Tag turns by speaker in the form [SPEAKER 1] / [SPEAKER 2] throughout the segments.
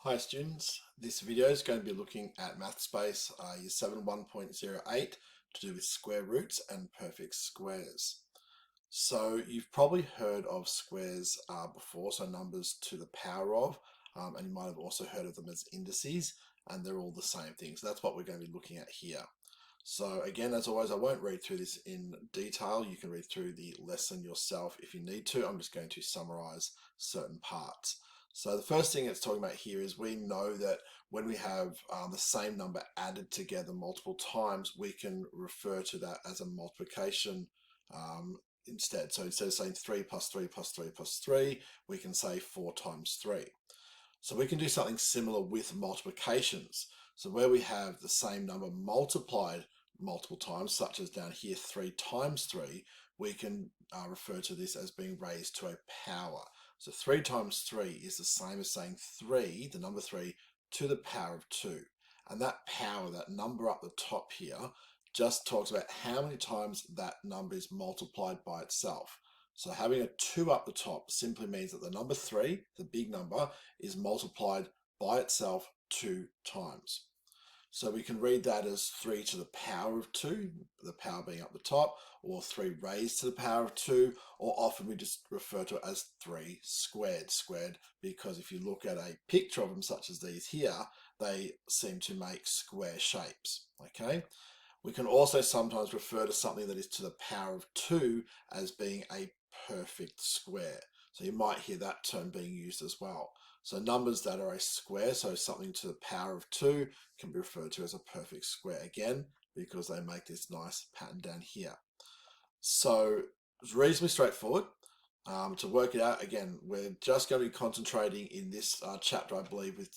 [SPEAKER 1] Hi students, this video is going to be looking at Mathspace Year 7 1.08 to do with square roots and perfect squares. So you've probably heard of squares before, so numbers to the power of, and you might have also heard of them as indices, and they're all the same thing. So that's what we're going to be looking at here. So again, as always, I won't read through this in detail. You can read through the lesson yourself if you need to. I'm just going to summarize certain parts. So the first thing it's talking about here is we know that when we have the same number added together multiple times, we can refer to that as a multiplication instead. So instead of saying 3 plus 3 plus 3 plus 3, we can say 4 times 3. So we can do something similar with multiplications. So where we have the same number multiplied multiple times, such as down here 3 times 3, we can refer to this as being raised to a power. So 3 times 3 is the same as saying 3, the number 3, to the power of 2. And that power, that number up the top here, just talks about how many times that number is multiplied by itself. So having a 2 up the top simply means that the number 3, the big number, is multiplied by itself 2 times. So we can read that as 3 to the power of 2, the power being up the top, or 3 raised to the power of 2, or often we just refer to it as 3 squared, because if you look at a picture of them such as these here, they seem to make square shapes, okay? We can also sometimes refer to something that is to the power of 2 as being a perfect square. So you might hear that term being used as well. So numbers that are a square, so something to the power of 2, can be referred to as a perfect square again, because they make this nice pattern down here. So it's reasonably straightforward. To work it out, again, we're just going to be concentrating in this chapter, I believe, with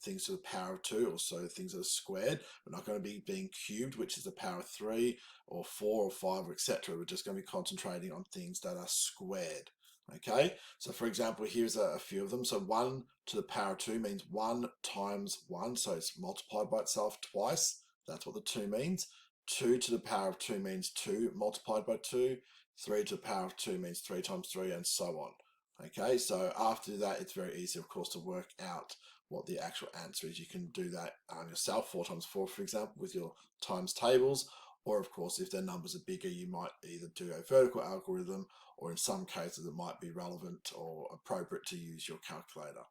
[SPEAKER 1] things to the power of 2, also things that are squared. We're not going to be being cubed, which is the power of 3, or 4, or 5, etc. We're just going to be concentrating on things that are squared. Okay, so for example, here's a few of them. So 1 to the power of 2 means 1 times 1, so it's multiplied by itself twice. That's what the 2 means. 2 to the power of 2 means 2 multiplied by 2. 3 to the power of 2 means 3 times 3, and so on. Okay, so after that, it's very easy, of course, to work out what the actual answer is. You can do that yourself, 4 times 4, for example, with your times tables. Or, of course, if their numbers are bigger, you might either do a vertical algorithm, or in some cases, it might be relevant or appropriate to use your calculator.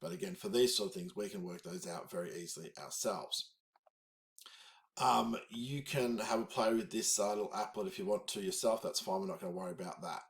[SPEAKER 1] But again, for these sort of things, we can work those out very easily ourselves. You can have a play with this little applet if you want to yourself. That's fine. We're not going to worry about that.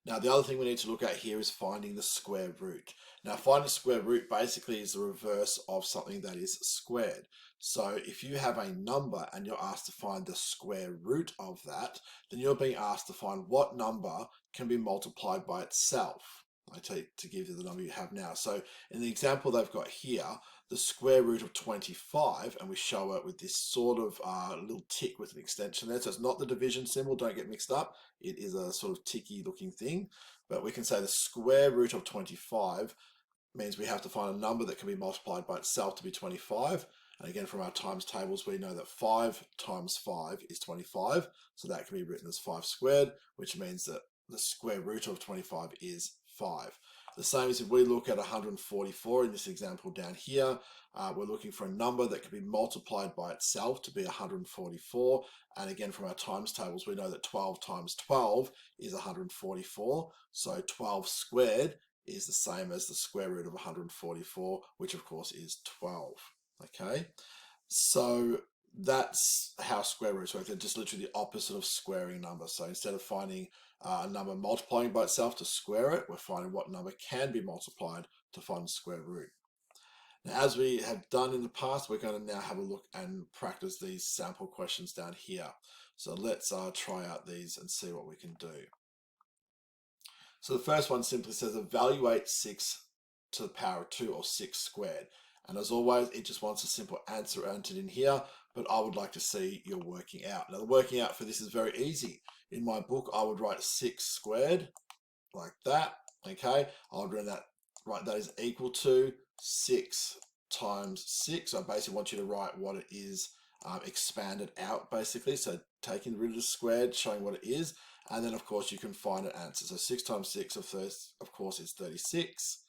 [SPEAKER 1] Now, the other thing we need to look at here is finding the square root. Now, finding the square root basically is the reverse of something that is squared. So if you have a number and you're asked to find the square root of that, then you're being asked to find what number can be multiplied by itself. To give you the number you have now. So in the example they've got here, the square root of 25, and we show it with this sort of little tick with an extension there. So it's not the division symbol, don't get mixed up. It is a sort of ticky looking thing. But we can say the square root of 25 means we have to find a number that can be multiplied by itself to be 25. And again, from our times tables, we know that 5 times 5 is 25. So that can be written as 5 squared, which means that the square root of 25 is 5. The same as if we look at 144 in this example down here, we're looking for a number that can be multiplied by itself to be 144. And again, from our times tables, we know that 12 times 12 is 144. So 12 squared is the same as the square root of 144, which of course is 12. Okay, so that's how square roots work. They're just literally the opposite of squaring numbers. So instead of finding a number multiplying by itself to square it, we're finding what number can be multiplied to find the square root. Now, as we have done in the past, we're going to now have a look and practice these sample questions down here. So let's try out these and see what we can do. So the first one simply says evaluate 6 to the power of 2, or 6 squared. And as always, it just wants a simple answer entered in here, but I would like to see your working out. Now, the working out for this is very easy. In my book, I would write 6 squared like that, okay? I would write that is equal to 6 times 6. I basically want you to write what it is expanded out, basically. So taking rid of the squared, showing what it is, and then, of course, you can find an answer. So 6 times 6, of course, is 36,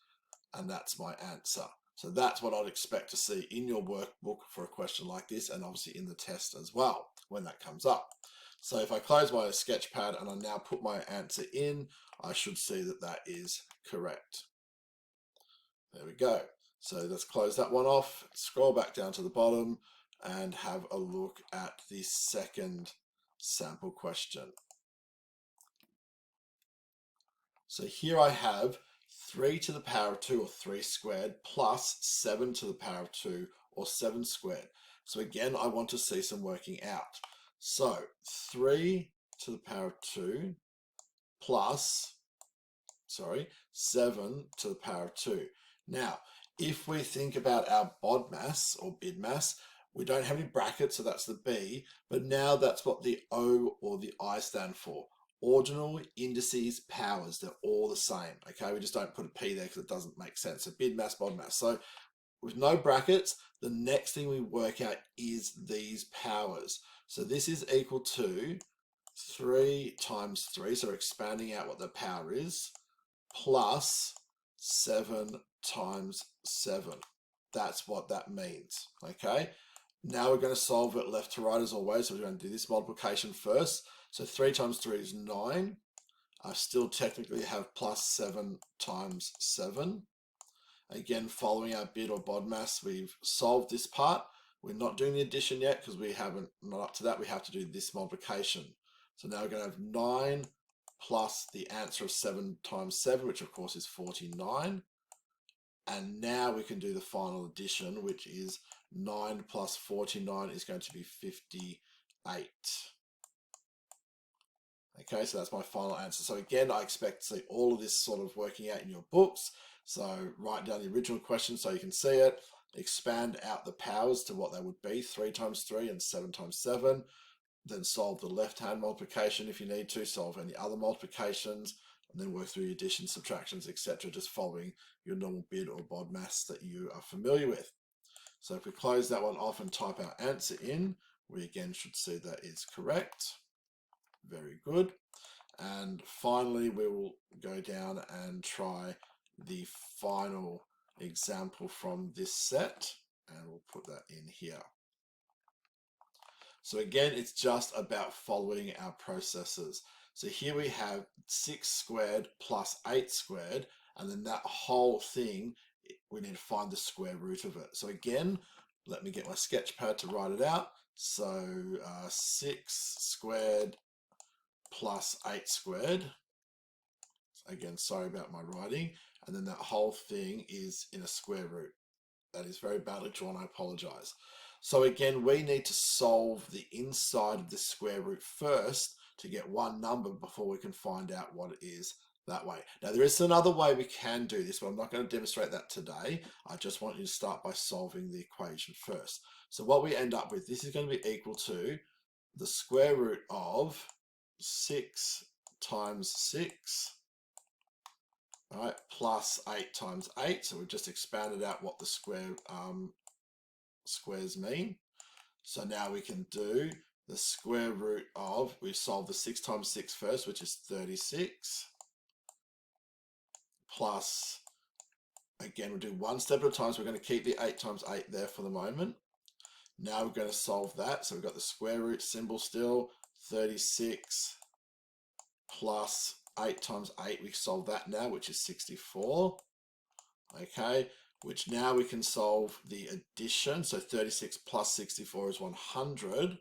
[SPEAKER 1] and that's my answer. So that's what I'd expect to see in your workbook for a question like this, and obviously in the test as well when that comes up. So if I close my sketch pad and I now put my answer in, I should see that that is correct. There we go. So let's close that one off, scroll back down to the bottom and have a look at the second sample question. So here I have 3 to the power of 2, or 3 squared, plus 7 to the power of 2, or 7 squared. So again, I want to see some working out. So 3 to the power of 2 plus, 7 to the power of 2. Now, if we think about our BODMAS or BIDMAS, we don't have any brackets, so that's the B, but now that's what the O or the I stand for. Ordinal, indices, powers, they're all the same, okay? We just don't put a P there because it doesn't make sense. So BIDMAS, BODMAS. So with no brackets, the next thing we work out is these powers. So this is equal to 3 times 3, so we're expanding out what the power is, plus 7 times 7. That's what that means, okay? Now we're going to solve it left to right as always, so we're going to do this multiplication first. So 3 times 3 is 9. I still technically have plus 7 times 7. Again, following our BID or BODMAS, we've solved this part. We're not doing the addition yet because we haven't, not up to that. We have to do this multiplication. So now we're going to have 9 plus the answer of 7 times 7, which of course is 49. And now we can do the final addition, which is 9 plus 49 is going to be 58. Okay, so that's my final answer. So again, I expect to see all of this sort of working out in your books. So write down the original question so you can see it. Expand out the powers to what they would be, 3 times 3 and 7 times 7. Then solve the left-hand multiplication if you need to, solve any other multiplications, and then work through your additions, subtractions, etc., just following your normal BID or BODMAS that you are familiar with. So if we close that one off and type our answer in, we again should see that is correct. Very good. And finally, we will go down and try the final example from this set, and we'll put that in here. So again, it's just about following our processes. So here we have 6 squared plus 8 squared, and then that whole thing, we need to find the square root of it. So again, let me get my sketch pad to write it out. So 6 squared plus 8 squared. Again, sorry about my writing. And then that whole thing is in a square root. That is very badly drawn, I apologize. So again, we need to solve the inside of the square root first to get one number before we can find out what it is that way. Now, there is another way we can do this, but I'm not going to demonstrate that today. I just want you to start by solving the equation first. So what we end up with, this is going to be equal to the square root of 6 times 6, all right, plus 8 times 8. So we've just expanded out what the squares mean. So now we can do the square root of, we solve the 6 times 6 first, which is 36, plus, again, we'll do one step at a time, so we're going to keep the 8 times 8 there for the moment. Now we're going to solve that, so we've got the square root symbol still, 36 plus 8 times 8, we solve that now, which is 64, okay, which now we can solve the addition, so 36 plus 64 is 100,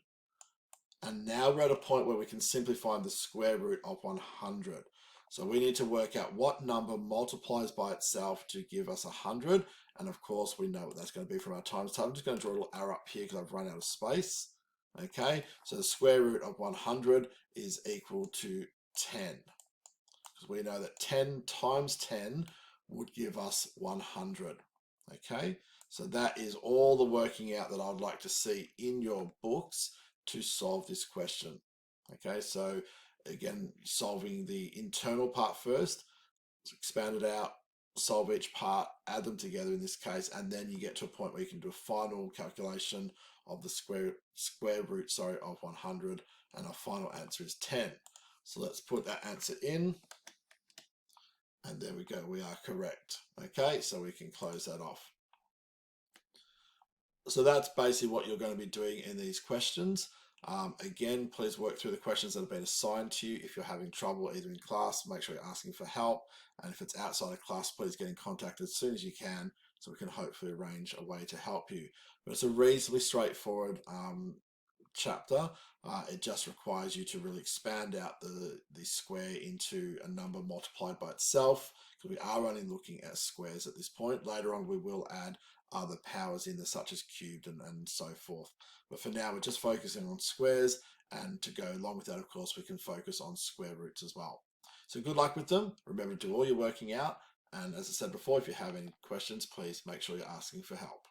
[SPEAKER 1] and now we're at a point where we can simply find the square root of 100. So we need to work out what number multiplies by itself to give us 100, and of course we know what that's going to be from our times table. I'm just going to draw a little arrow up here because I've run out of space. Okay, so the square root of 100 is equal to 10, because we know that 10 times 10 would give us 100. Okay, so that is all the working out that I'd like to see in your books to solve this question. Okay, so again, solving the internal part first, expand it out, solve each part, add them together in this case, and then you get to a point where you can do a final calculation of the square root of 100, and our final answer is 10. So let's put that answer in, and there we go, we are correct. Okay, so we can close that off. So that's basically what you're going to be doing in these questions. Again, please work through the questions that have been assigned to you. If you're having trouble either in class, make sure you're asking for help. And if it's outside of class, please get in contact as soon as you can so we can hopefully arrange a way to help you. But it's a reasonably straightforward chapter. It just requires you to really expand out the square into a number multiplied by itself, because we are only looking at squares at this point. Later on we will add other powers in there such as cubed and so forth. But for now we're just focusing on squares, and to go along with that, of course, we can focus on square roots as well. So good luck with them. Remember to do all your working out, and as I said before, if you have any questions, please make sure you're asking for help.